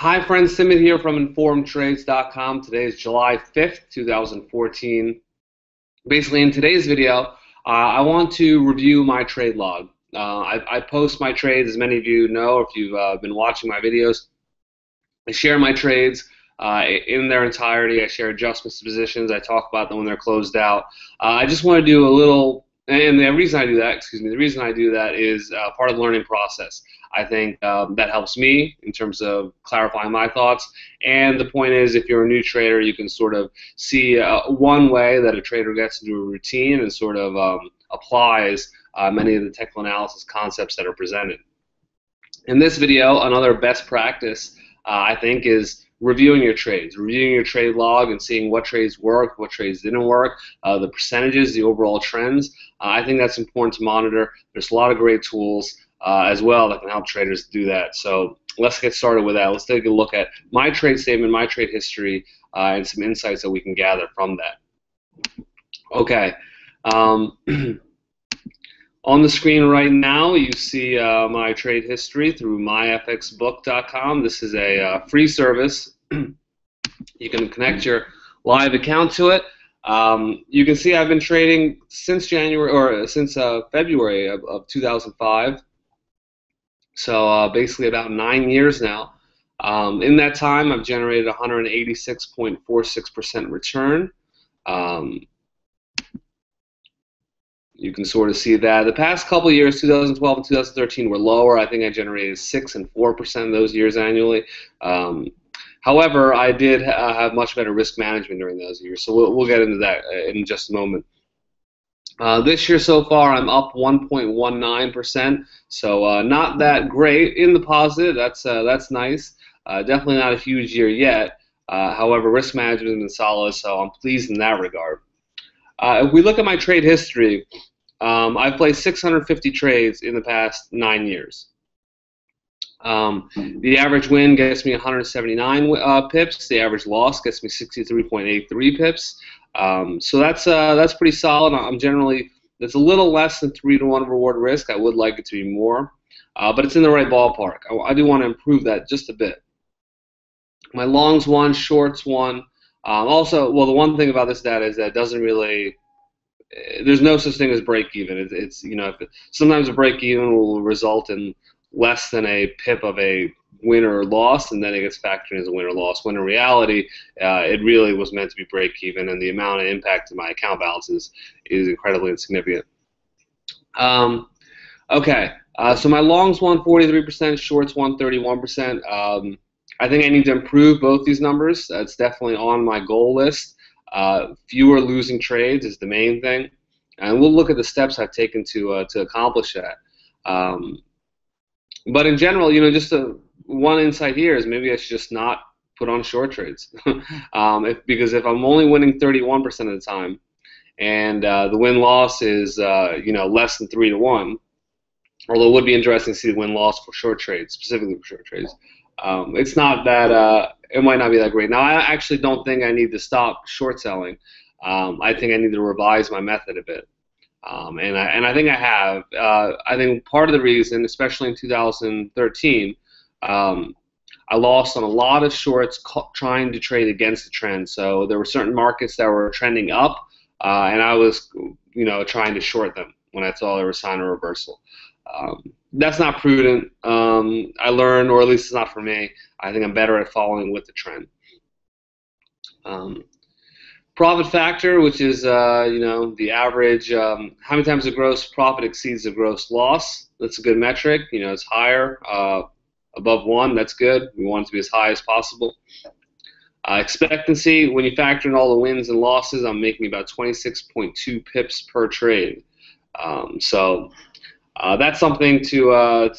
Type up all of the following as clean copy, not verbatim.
Hi friends, Simit here from InformedTrades.com. Today is July 5th, 2014. Basically, in today's video, I want to review my trade log. I post my trades, as many of you know, if you've been watching my videos. I share my trades in their entirety. I share adjustments to positions. I talk about them when they're closed out. I just want to do a little, and the reason I do that, the reason I do that is part of the learning process. I think that helps me in terms of clarifying my thoughts. And the point is, if you're a new trader, you can sort of see one way that a trader gets into a routine and sort of applies many of the technical analysis concepts that are presented. In this video, another best practice I think is reviewing your trades, reviewing your trade log and seeing what trades worked, what trades didn't work, the percentages, the overall trends. I think that's important to monitor. There's a lot of great tools as well that can help traders do that. So let's get started with that. Let's take a look at my trade statement, my trade history, and some insights that we can gather from that. Okay. On the screen right now, you see my trade history through MyFXBook.com. This is a free service. You can connect your live account to it. You can see I've been trading since February of 2005. So basically about 9 years now. In that time, I've generated 186.46% return. You can sort of see that. The past couple of years, 2012 and 2013, were lower. I think I generated 6% and 4% those years annually. However, I did have much better risk management during those years, so we'll get into that in just a moment. This year so far, I'm up 1.19%, so not that great in the positive. That's nice. Definitely not a huge year yet. However, risk management has been solid, so I'm pleased in that regard. If we look at my trade history, I've placed 650 trades in the past 9 years. The average win gets me 179 pips. The average loss gets me 63.83 pips. So that's pretty solid. It's a little less than 3-to-1 reward risk. I would like it to be more, but it's in the right ballpark. I do want to improve that just a bit. My longs won, shorts won. Also, well, the one thing about this data is that it doesn't really. There's no such thing as break even. Sometimes a break even will result in less than a pip of a win or loss, and then it gets factored in as a win or loss. When in reality, it really was meant to be break even, and the amount of impact to my account balances is incredibly insignificant. Okay, so my longs won 43%, shorts won 31%. I think I need to improve both these numbers. That's definitely on my goal list. Fewer losing trades is the main thing, and we'll look at the steps I've taken to accomplish that. But in general, just one insight here is maybe I should just not put on short trades, because if I'm only winning 31% of the time, and the win-loss is less than 3-to-1, although it would be interesting to see the win-loss for short trades, specifically for short trades. It's not that it might not be that great. Now, I actually don't think I need to stop short selling. I think I need to revise my method a bit, and I think I have. I think part of the reason, especially in 2013, I lost on a lot of shorts trying to trade against the trend. So there were certain markets that were trending up, and I was trying to short them when I saw there was a sign of reversal. That's not prudent. I learned, or at least it's not for me. I think I'm better at following with the trend. Profit factor, which is the average, how many times the gross profit exceeds the gross loss. That's a good metric. It's higher, above 1. That's good. We want it to be as high as possible. Expectancy, when you factor in all the wins and losses, I'm making about 26.2 pips per trade. That's something to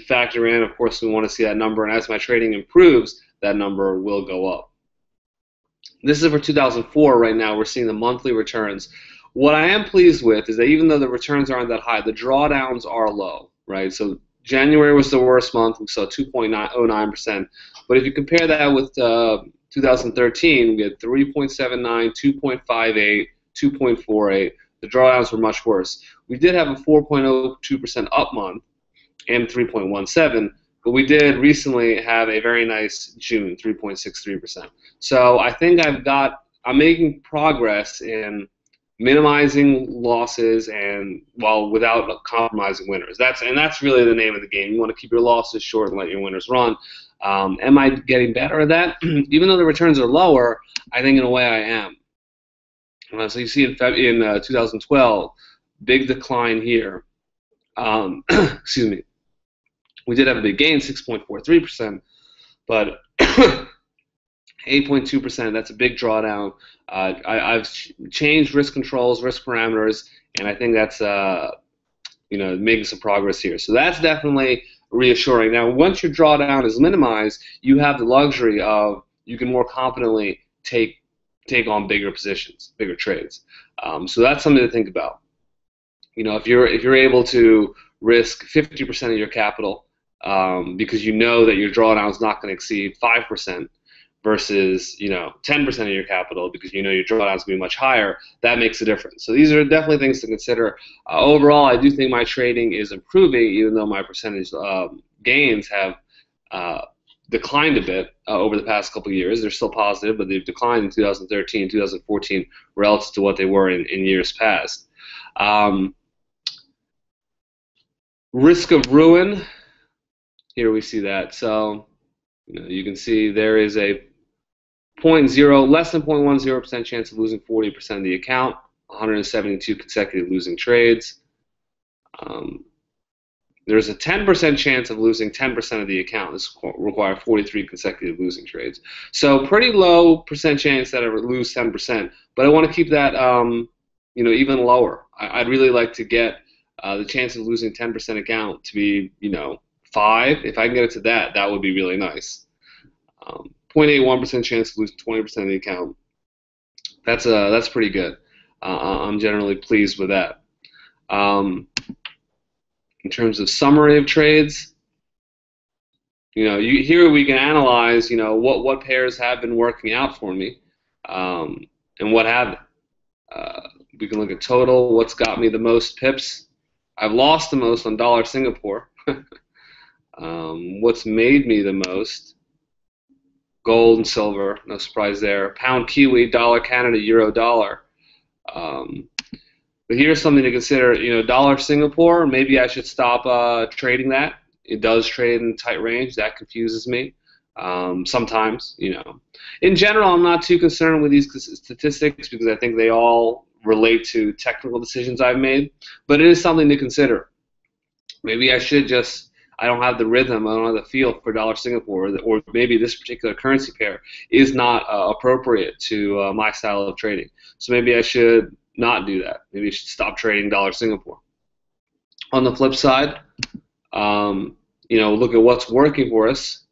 factor in. Of course, we want to see that number, and as my trading improves, that number will go up. This is for 2004 right now. We're seeing the monthly returns. What I am pleased with is that even though the returns aren't that high, the drawdowns are low, right? So January was the worst month. We saw 2.09%. But if you compare that with 2013, we had 3.79, 2.58, 2.48. The drawdowns were much worse. We did have a 4.02% up month and 3.17, but we did recently have a very nice June, 3.63%. So I think I'm making progress in minimizing losses and while without compromising winners. That's really the name of the game. You want to keep your losses short and let your winners run. Am I getting better at that? Even though the returns are lower, I think in a way I am. So you see in 2012, big decline here. Excuse me. We did have a big gain, 6.43%, but 8.2%, that's a big drawdown. I've changed risk controls, risk parameters, and I think that's making some progress here. So that's definitely reassuring. Now, once your drawdown is minimized, you have the luxury of you can more confidently take on bigger positions, bigger trades. So that's something to think about. If you're able to risk 50% of your capital because you know that your drawdown is not going to exceed 5%. Versus 10% of your capital because you know your drawdown is going to be much higher, that makes a difference. So these are definitely things to consider. Overall, I do think my trading is improving, even though my percentage gains have declined a bit over the past couple of years. They're still positive, but they've declined in 2013, 2014 relative to what they were in years past. Risk of ruin, here we see that. So you can see there is a less than 0.10% chance of losing 40% of the account, 172 consecutive losing trades. There's a 10% chance of losing 10% of the account. This requires 43 consecutive losing trades. So pretty low percent chance that I would lose 10%, but I want to keep that even lower. I'd really like to get the chance of losing 10% account to be 5. If I can get it to that, that would be really nice. 0.81% chance of losing 20% of the account. That's pretty good. I'm generally pleased with that. In terms of summary of trades, here we can analyze, what pairs have been working out for me, and what haven't. We can look at total, what's got me the most pips. I've lost the most on dollar Singapore. What's made me the most? Gold and silver, no surprise there. Pound Kiwi, dollar Canada, euro dollar. But here's something to consider. Dollar Singapore, maybe I should stop trading that. It does trade in tight range. That confuses me sometimes. In general, I'm not too concerned with these statistics because I think they all relate to technical decisions I've made. But it is something to consider. Maybe I should I don't have the rhythm, I don't have the feel for dollar Singapore, or maybe this particular currency pair is not appropriate to my style of trading. So maybe I should not do that. Maybe I should stop trading dollar Singapore. On the flip side, look at what's working for us.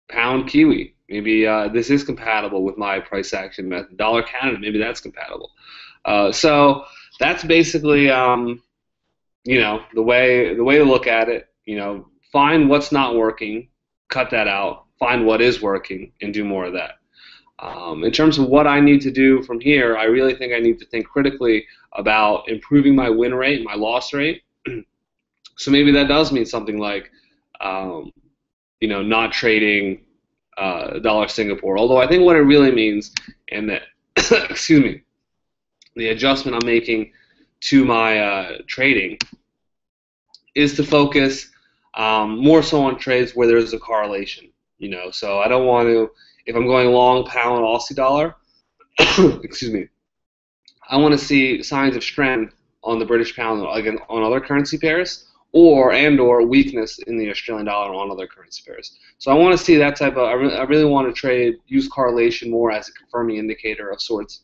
Pound Kiwi. Maybe this is compatible with my price action method. Dollar Canada, maybe that's compatible. So that's basically, the way to look at it. Find what's not working, cut that out, find what is working, and do more of that. In terms of what I need to do from here, I really think I need to think critically about improving my win rate, my loss rate. So maybe that does mean something like, not trading dollar Singapore. Although I think what it really means, and that, excuse me, the adjustment I'm making to my trading is to focus more so on trades where there's a correlation, So I don't want to, if I'm going long pound Aussie dollar, excuse me, I want to see signs of strength on the British pound again on other currency pairs, or weakness in the Australian dollar on other currency pairs. So I want to see that type of, I really want to use correlation more as a confirming indicator of sorts.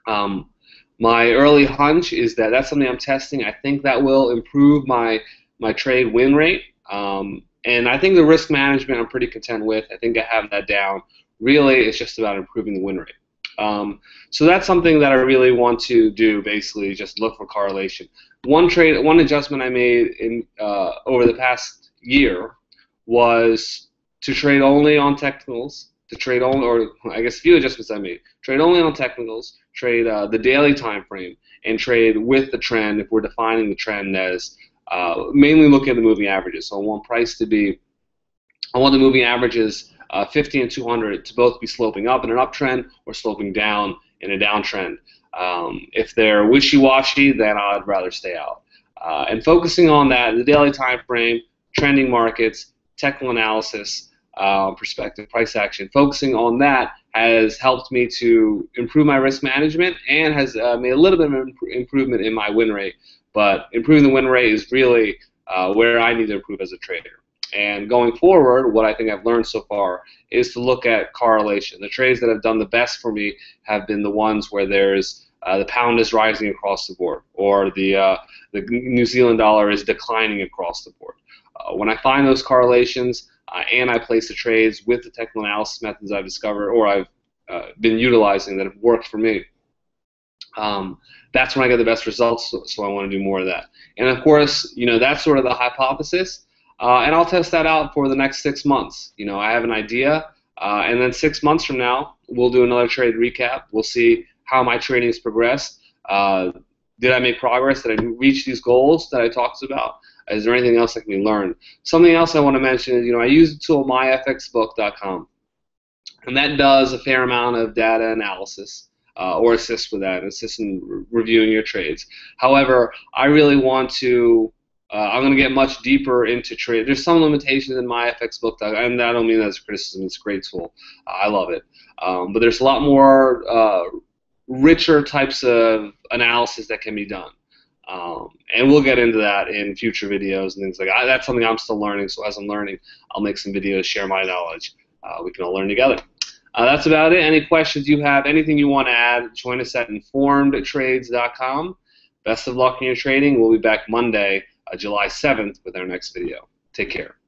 My early hunch is that that's something I'm testing. I think that will improve my trade win rate, and I think the risk management I'm pretty content with. I think I have that down. Really, it's just about improving the win rate. So that's something that I really want to do. Basically, just look for correlation. One adjustment I made in over the past year was to trade only on technicals. Or I guess a few adjustments I made. Trade only on technicals. Trade the daily time frame, and trade with the trend if we're defining the trend as mainly look at the moving averages. So I want price to be I want the moving averages 50 and 200 to both be sloping up in an uptrend or sloping down in a downtrend. If they're wishy-washy, then I'd rather stay out. And focusing on that, the daily time frame, trending markets, technical analysis, perspective, price action, focusing on that has helped me to improve my risk management and has made a little bit of improvement in my win rate. But improving the win rate is really where I need to improve as a trader. And going forward, what I think I've learned so far is to look at correlation. The trades that have done the best for me have been the ones where there's the pound is rising across the board, or the New Zealand dollar is declining across the board. When I find those correlations and I place the trades with the technical analysis methods I've discovered or I've been utilizing that have worked for me, that's when I get the best results. So I want to do more of that. And of course, that's sort of the hypothesis. And I'll test that out for the next 6 months. I have an idea, and then 6 months from now, we'll do another trade recap. We'll see how my trading has progressed. Did I make progress? Did I reach these goals that I talked about? Is there anything else that can be learned? Something else I want to mention is, I use the tool MyFXBook.com, and that does a fair amount of data analysis. Or assists with that, assists in reviewing your trades. However, I really want to. I'm going to get much deeper into trade. There's some limitations in MyFXBook, and I don't mean that as a criticism. It's a great tool. I love it. But there's a lot more richer types of analysis that can be done. And we'll get into that in future videos and things like that. That's something I'm still learning, so as I'm learning, I'll make some videos, share my knowledge. We can all learn together. That's about it. Any questions you have, anything you want to add, join us at informedtrades.com. Best of luck in your trading. We'll be back Monday, July 7th, with our next video. Take care.